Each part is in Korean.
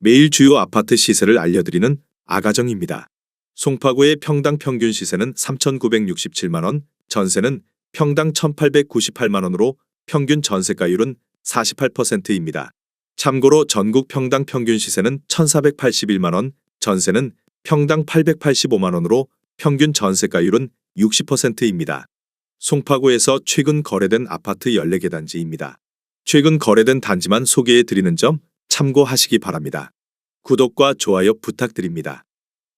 매일 주요 아파트 시세를 알려드리는 아가정입니다. 송파구의 평당 평균 시세는 3,967만원, 전세는 평당 1,898만원으로 평균 전세가율은 48%입니다. 참고로 전국 평당 평균 시세는 1,481만원, 전세는 평당 885만원으로 평균 전세가율은 60%입니다. 송파구에서 최근 거래된 아파트 14개 단지입니다. 최근 거래된 단지만 소개해 드리는 점 참고하시기 바랍니다. 구독과 좋아요 부탁드립니다.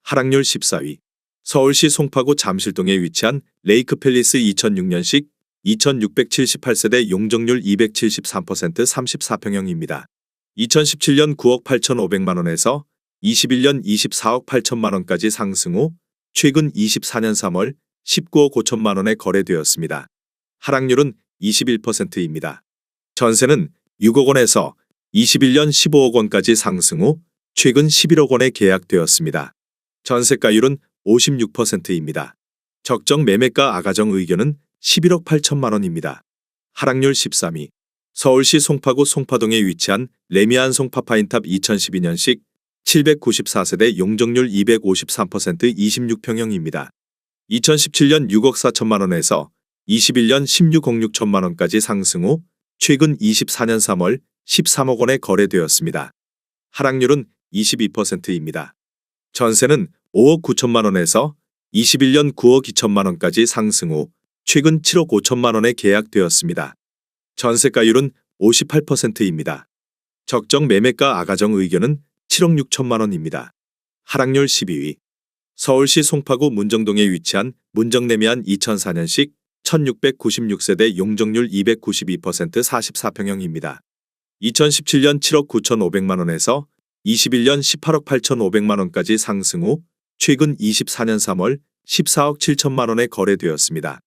하락률 14위. 서울시 송파구 잠실동에 위치한 레이크팰리스 2006년식 2,678세대 용적률 273% 34평형입니다. 2017년 9억 8,500만원에서 21년 24억 8천만원까지 상승 후 최근 24년 3월 19억 5천만원에 거래되었습니다. 하락률은 21%입니다. 전세는 6억 원에서 21년 15억 원까지 상승 후 최근 11억 원에 계약되었습니다. 전세가율은 56%입니다. 적정 매매가 아가정 의견은 11억 8천만 원입니다. 하락률 13위. 서울시 송파구 송파동에 위치한 레미안 송파파인탑 2012년식 794세대 용적률 253% 26평형입니다. 2017년 6억 4천만 원에서 21년 16억 6천만 원까지 상승 후 최근 24년 3월 13억 원에 거래되었습니다. 하락률은 22%입니다. 전세는 5억 9천만 원에서 21년 9억 2천만 원까지 상승 후 최근 7억 5천만 원에 계약되었습니다. 전세가율은 58%입니다. 적정 매매가 아가정 의견은 7억 6천만 원입니다. 하락률 12위. 서울시 송파구 문정동에 위치한 문정레미안 2004년식 1696세대 용적률 292% 44평형입니다. 2017년 7억 9,500만 원에서 21년 18억 8,500만 원까지 상승 후 최근 24년 3월 14억 7천만 원에 거래되었습니다.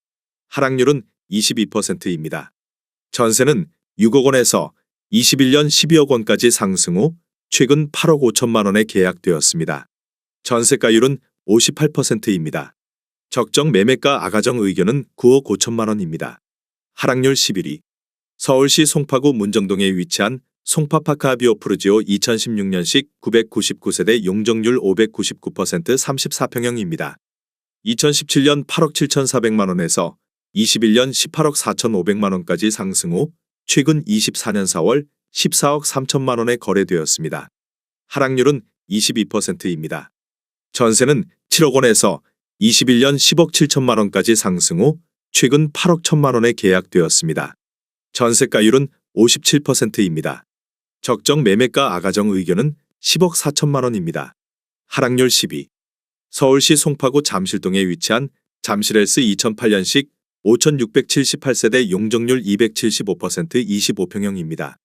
하락률은 22%입니다. 전세는 6억 원에서 21년 12억 원까지 상승 후 최근 8억 5천만 원에 계약되었습니다. 전세가율은 58%입니다. 적정 매매가 아가정 의견은 9억 5천만 원입니다. 하락률 11위. 서울시 송파구 문정동에 위치한 송파파크 아비오프루지오 2016년식 999세대 용적률 599% 34평형입니다. 2017년 8억 7,400만 원에서 21년 18억 4,500만 원까지 상승 후 최근 24년 4월 14억 3천만 원에 거래되었습니다. 하락률은 22%입니다. 전세는 7억 원에서 21년 10억 7천만 원까지 상승 후 최근 8억 1천만 원에 계약되었습니다. 전세가율은 57%입니다. 적정 매매가 아가정 의견은 10억 4천만 원입니다. 하락률 10위. 서울시 송파구 잠실동에 위치한 잠실헬스 2008년식 5,678세대 용적률 275% 25평형입니다.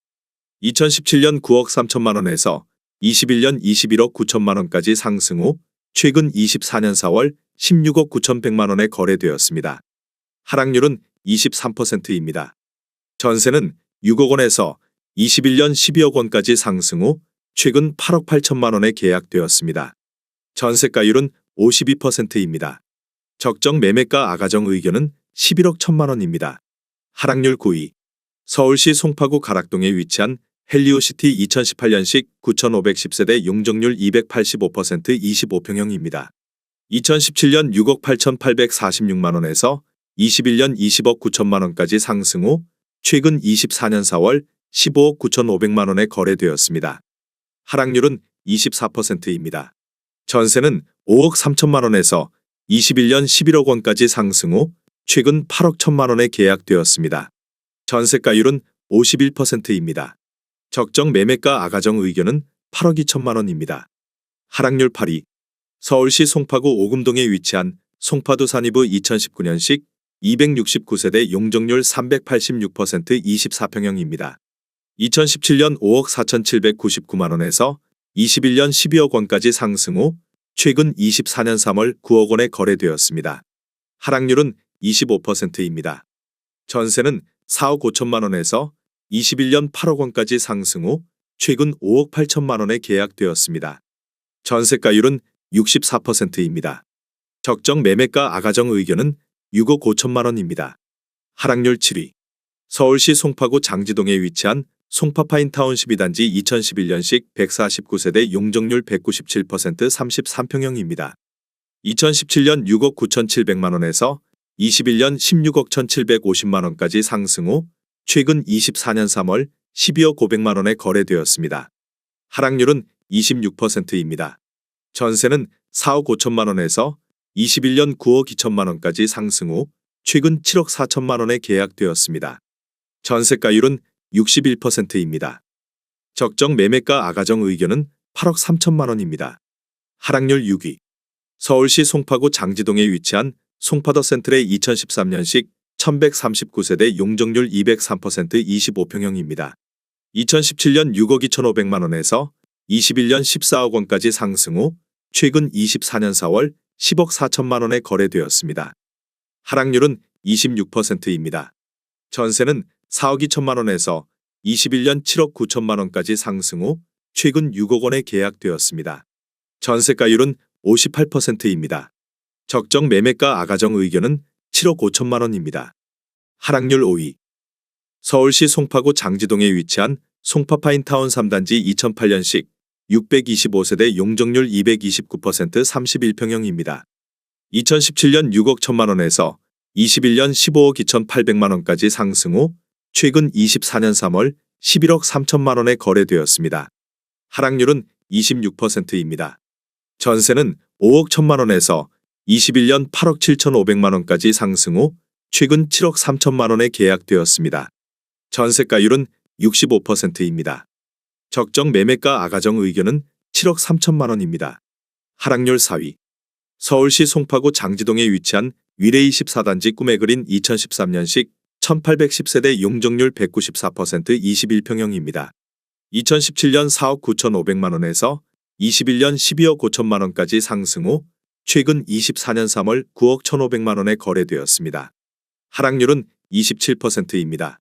2017년 9억 3천만 원에서 21년 21억 9천만 원까지 상승 후 최근 24년 4월 16억 9,100만 원에 거래되었습니다. 하락률은 23%입니다. 전세는 6억 원에서 21년 12억 원까지 상승 후 최근 8억 8천만 원에 계약되었습니다. 전세가율은 52%입니다. 적정 매매가 아가정 의견은 11억 1천만 원입니다. 하락률 9위. 서울시 송파구 가락동에 위치한 헬리오시티 2018년식 9,510세대 용적률 285% 25평형입니다. 2017년 6억 8,846만 원에서 21년 20억 9천만 원까지 상승 후 최근 24년 4월 15억 9,500만 원에 거래되었습니다. 하락률은 24%입니다. 전세는 5억 3천만 원에서 21년 11억 원까지 상승 후 최근 8억 1천만 원에 계약되었습니다. 전세가율은 51%입니다. 적정 매매가 아가정 의견은 8억 2천만 원입니다. 하락률 8위. 서울시 송파구 오금동에 위치한 송파두 산이브 2019년식 269세대 용적률 386% 24평형입니다. 2017년 5억 4,799만 원에서 21년 12억 원까지 상승 후 최근 24년 3월 9억 원에 거래되었습니다. 하락률은 25%입니다. 전세는 4억 5천만 원에서 21년 8억 원까지 상승 후 최근 5억 8천만 원에 계약되었습니다. 전세가율은 64%입니다. 적정 매매가 아가정 의견은 6억 5천만 원입니다. 하락률 7위. 서울시 송파구 장지동에 위치한 송파파인 타운 12단지 2011년식 149세대 용적률 197% 33평형입니다. 2017년 6억 9,700만 원에서 21년 16억 1,750만 원까지 상승 후 최근 24년 3월 12억 500만 원에 거래되었습니다. 하락률은 26%입니다. 전세는 4억 5천만 원에서 21년 9억 2천만 원까지 상승 후 최근 7억 4천만 원에 계약되었습니다. 전세가율은 61%입니다. 적정 매매가 아가정 의견은 8억 3천만 원입니다. 하락률 6위. 서울시 송파구 장지동에 위치한 송파더 센트레 2013년식 1139세대 용적률 203% 25평형입니다. 2017년 6억 2,500만 원에서 21년 14억 원까지 상승 후 최근 24년 4월 10억 4천만 원에 거래되었습니다. 하락률은 26%입니다. 전세는 4억 2천만 원에서 21년 7억 9천만 원까지 상승 후 최근 6억 원에 계약되었습니다. 전세가율은 58%입니다. 적정 매매가 아가정 의견은 7억 5천만 원입니다. 하락률 5위. 서울시 송파구 장지동에 위치한 송파파인 타운 3단지 2008년식 625세대 용적률 229% 31평형입니다. 2017년 6억 1천만 원에서 21년 15억 2,800만 원까지 상승 후 최근 24년 3월 11억 3천만 원에 거래되었습니다. 하락률은 26%입니다. 전세는 5억 1천만 원에서 21년 8억 7,500만 원까지 상승 후 최근 7억 3천만 원에 계약되었습니다. 전세가율은 65%입니다. 적정 매매가 아가정 의견은 7억 3천만 원입니다. 하락률 4위. 서울시 송파구 장지동에 위치한 위레 24단지 꿈의 그린 2013년식 1810세대 용적률 194% 21평형입니다. 2017년 4억 9,500만 원에서 21년 12억 5천만 원까지 상승 후 최근 24년 3월 9억 1,500만 원에 거래되었습니다. 하락률은 27%입니다.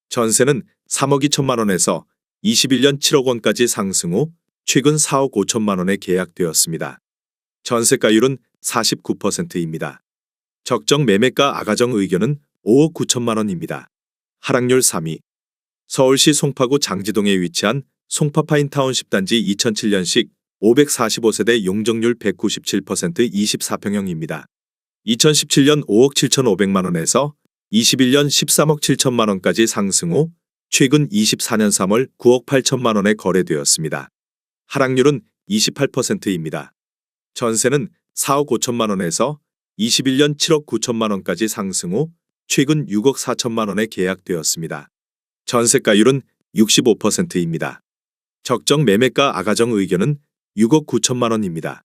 전세는 3억 2천만 원에서 21년 7억 원까지 상승 후 최근 4억 5천만 원에 계약되었습니다. 전세가율은 49%입니다. 적정 매매가 아가정 의견은 5억 9천만 원입니다. 하락률 3위. 서울시 송파구 장지동에 위치한 송파파인 타운 10단지 2007년식 545세대 용적률 197% 24평형입니다. 2017년 5억 7,500만 원에서 21년 13억 7천만 원까지 상승 후 최근 24년 3월 9억 8천만 원에 거래되었습니다. 하락률은 28%입니다. 전세는 4억 5천만 원에서 21년 7억 9천만 원까지 상승 후 최근 6억 4천만 원에 계약되었습니다. 전세가율은 65%입니다. 적정 매매가 아가정 의견은 6억 9천만 원입니다.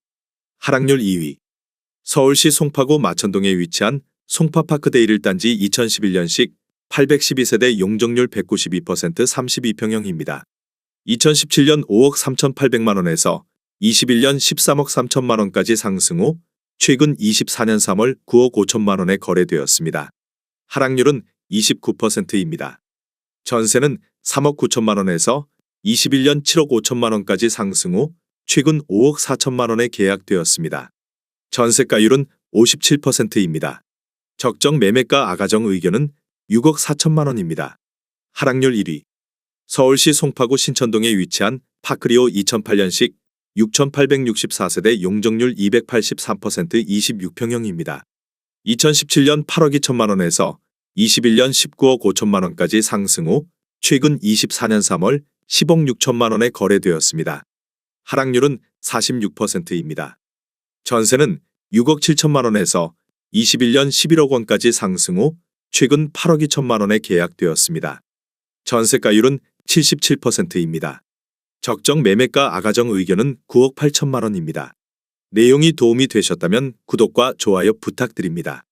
하락률 2위. 서울시 송파구 마천동에 위치한 송파파크데이 1단지 2011년식 812세대 용적률 192% 32평형입니다. 2017년 5억 3,800만 원에서 21년 13억 3천만 원까지 상승 후 최근 24년 3월 9억 5천만 원에 거래되었습니다. 하락률은 29%입니다. 전세는 3억 9천만 원에서 21년 7억 5천만 원까지 상승 후 최근 5억 4천만 원에 계약되었습니다. 전세가율은 57%입니다. 적정 매매가 아가정 의견은 6억 4천만 원입니다. 하락률 1위. 서울시 송파구 신천동에 위치한 파크리오 2008년식 6,864세대 용적률 283% 26평형입니다. 2017년 8억 2천만 원에서 21년 19억 5천만 원까지 상승 후 최근 24년 3월 10억 6천만 원에 거래되었습니다. 하락률은 46%입니다. 전세는 6억 7천만 원에서 21년 11억 원까지 상승 후 최근 8억 2천만 원에 계약되었습니다. 전세가율은 77%입니다. 적정 매매가 아가정 의견은 9억 8천만 원입니다. 내용이 도움이 되셨다면 구독과 좋아요 부탁드립니다.